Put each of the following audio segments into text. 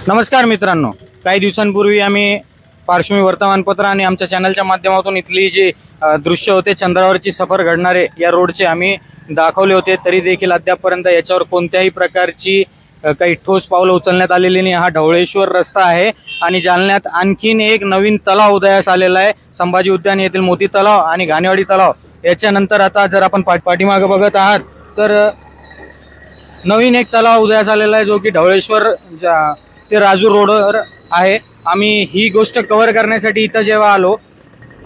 नमस्कार मित्रांनो, काही दिवसांपूर्वी आम्ही पार्श्वमी वर्तमानपत्र आणि आमच्या चॅनलच्या माध्यमातून इथली जी दृश्य होते चंद्रावरची सफर घडणारे या रोडचे आम्ही दाखवले होते। तरी देखील अद्यापपर्यंत याच्यावर कोणत्याही प्रकारची काही ठोस पावलं उचलण्यात आलेली नाही। हा ढवळेश्वर रस्ता आहे आणि जालन्यात आणखीन एक नवीन तलाव उदयास आलेला आहे। संभाजी उद्यान येथील मोती तलाव आणि घाणेवाडी तलाव याच्यानंतर आता जर आपण पाठीमागे बघत आहात तर नवीन एक तलाव उदयास आलेला आहे, जो की ढवळेश्वर ते राजूर रोडवर आहे। आम्ही ही गोष्ट कव्हर करण्यासाठी इथं जेव्हा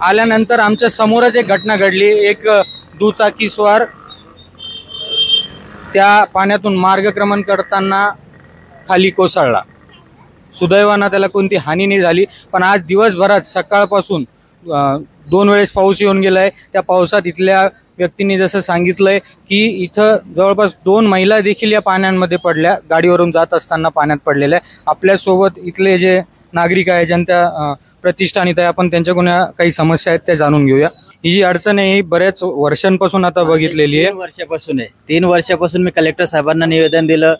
आल्यानंतर आमच्या समोरच एक घटना घडली। एक दुचाकीस्वार त्या पाण्यातून मार्गक्रमण करताना खाली कोसळला। सुदैवाने त्याला कोणती हानी नाही झाली, पण आज दिवसभरात सकाळपासून 2 वेळेस पाऊस येऊन गेलाय। त्या पावसात इथल्या व्यक्तींनी जसं सांगितलंय की इथं जवळपास 2 महिला देखील या पाण्यामध्ये पडल्या, गाडीवरून जात असताना पाण्यात पडलेल्या। आपल्यासोबत इथले जे नागरिक आहे, जनता प्रतिष्ठानित आहे, आपण त्यांच्याकडून काही समस्या आहेत त्या जाणून घेऊया। ही जी अडचण आहे ही बऱ्याच वर्षांपासून आता बघितलेली आहे। 3 वर्षापासून आहे। 3 वर्षापासून मी कलेक्टर साहेबांना निवेदन दिलं,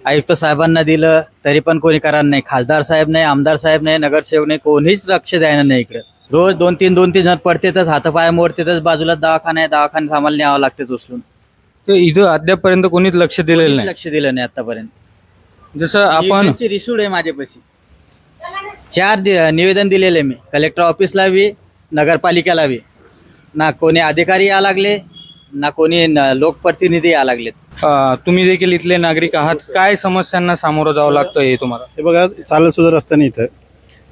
आयुक्त साहेबांना दिलं, तरी पण कोणी करार नाही। खासदार साहेब नाही, आमदार साहेब नाही, नगरसेवक नाही, कोणीच लक्ष द्यायला नाही। इकडे रोज 2-3 जण पडतेतच, हातापाय मोडतेतच, बाजूला दवाखाना आहे, दवाखान्यात आम्हाला न्यावं लागते उचलून। तर इथं अद्यापपर्यंत कोणीच लक्ष दिलेलं नाही, लक्ष दिलं नाही आतापर्यंत। जसं आपण रिसूड आहे माझ्यापाशी, 4 निवेदन दिलेले मी, कलेक्टर ऑफिसला बी, नगरपालिकेला बी। ना कोणी अधिकारी या लागले, ना कोणी लोकप्रतिनिधी या लागलेत। तुम्ही देखील इथले नागरिक आहात, काय समस्यांना सामोरं जावं लागतंय तुम्हाला? हे बघा, चालत सुद्धा रस्ता नाही इथं,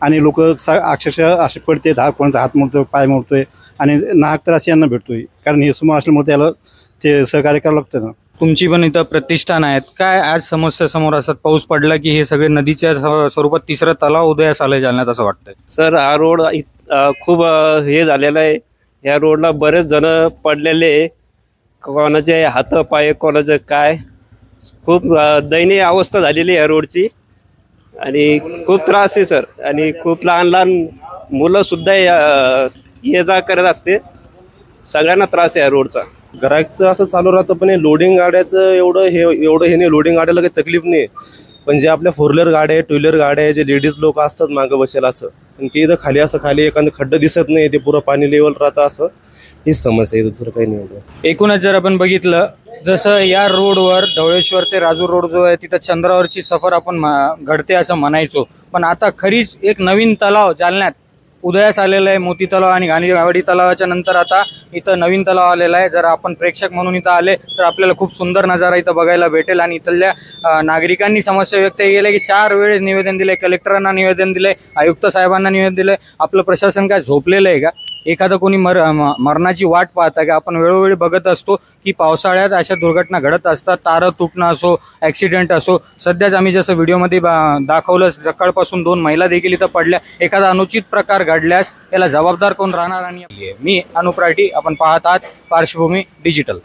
आणि लोक अक्षरशः असे पडते, कोणाचा हात मोडतोय, पाय मोडतोय, आणि नाहक तर असे यांना भेटतोय, कारण हे समोर असल्यामुळे त्याला ते सहकार्य करावं लागतं ना। तुमची पण इथं प्रतिष्ठान आहेत, काय आज समस्या समोर असतात? पाऊस पडला की हे सगळे नदीच्या स्वरूपात तिसरा तलाव उदयास आलाय जालन्यात असं वाटतंय। सर, हा रोड खूप हे झालेला आहे। या रोडला बरेच जण पडलेले, कोणाचे हात पाय, कोणाचं काय, खूप दयनीय अवस्था झालेली आहे या रोडची, आणि खूप त्रास आहे सर। आणि खूप लहान मुलं सुद्धा ये जा करत असते, सगळ्यांना त्रास आहे या रोडचा। ग्राहकचं असं चालू राहतं, पण लोडिंग गाड्याचं एवढं हे नाही। लोडिंग गाड्याला काही तकलीफ नाही, पण जे आपल्या 4 व्हीलर गाड्या, 2 व्हीलर गाड्या आहे, जे लेडीज लोक असतात मागं बसेला असं, आणि ते इथं खाली एखादं खड्डं दिसत नाही, ते पुरं पाणी लेवल राहतं, असं हीच समस्या आहे, दुसरं काही नाही। एकूणच जर आपण बघितलं, जसं या रोडवर ढवळेश्वर ते राजूर रोड जो आहे तिथं चंद्रावरची सफर आपण घडते असं म्हणायचो, पण आता खरीच एक नवीन तलाव जालन्यात उदयास आलेला आहे। मोती तलाव आणि घाणेवाडी तलावाच्या नंतर आता इथं नवीन तलाव आलेला आहे। जर आपण प्रेक्षक म्हणून इथं आले तर आपल्याला खूप सुंदर नजारा इथं बघायला भेटेल। आणि इथल्या नागरिकांनी समस्या व्यक्त केल्या की 4 वेळेस निवेदन दिले, कलेक्टरांना निवेदन दिले, आयुक्त साहेबांना निवेदन दिले। आपलं प्रशासन काय झोपलेलं आहे का? एखादं कोणी मरणाची वाट पाहता का? आपण वेळोवेळी बघत असतो की पावसाळ्यात अशा दुर्घटना घडत असतात, तारं तुटणं असो, ॲक्सिडेंट असो। सध्याच आम्ही जसं व्हिडिओमध्ये दाखवलं, सकाळपासून 2 महिला देखील इथं पडल्या। एखादा अनुचित प्रकार घडल्यास याला जबाबदार कोण राहणार? आणि मी अनुप राठी, आपण पाहत आहात पार्श्वभूमी डिजिटल।